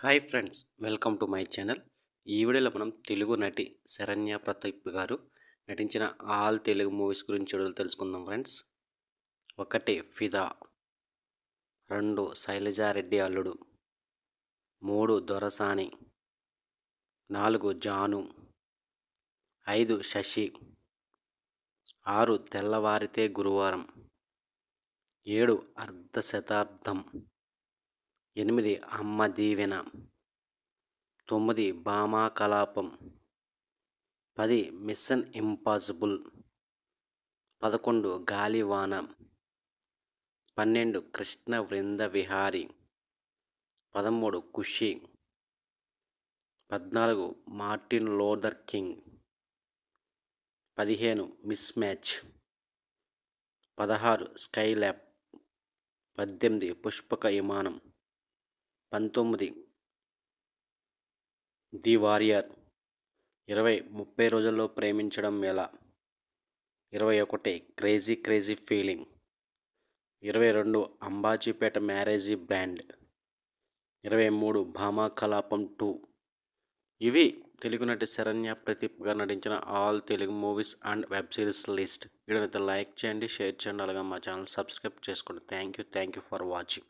Hi friends, welcome to my channel. ఈ వీడియోలో మనం తెలుగు నటి శరణ్య ప్రతాప్ గారు నటించిన ఆల్ తెలుగు మూవీస్ గురించి తెలుసుకుందాం ఫ్రెండ్స్. 1 ఫిదా, 2 శైలజారెడ్డి అల్లుడు, 3 దొరసాని, 4 జాను, 5 శశి, 6 తెల్లవారితే గురువారం, 7 అర్ధశతాబ్దం, 8 అమ్మ దీవెన, 9 భామా కలాపం, 10 మిషన్ ఇంపాసిబుల్, 11 గాలివాన, 12 కృష్ణ వృంద విహారీ, 13 ఖుషి, 14 Martin Luther king, 15 miss match, 16 Skylab, 18 పుష్పక విమానం, 19 ది వారియర్, 20 30 రోజుల్లో ప్రేమించడం ఎలా, 21 crazy crazy feeling, 22 Ambajipeta marriage band, 23 Bhama Kalapam 2. ఇవి తెలుగు నటి శరణ్య ప్రతాప్ గారు నటించిన all Telugu movies and web series list. వీడియోని లైక్ చేయండి, షేర్ చేయండి, అలాగే మా ఛానల్ సబ్స్క్రైబ్ చేసుకోండి. Thank you for watching.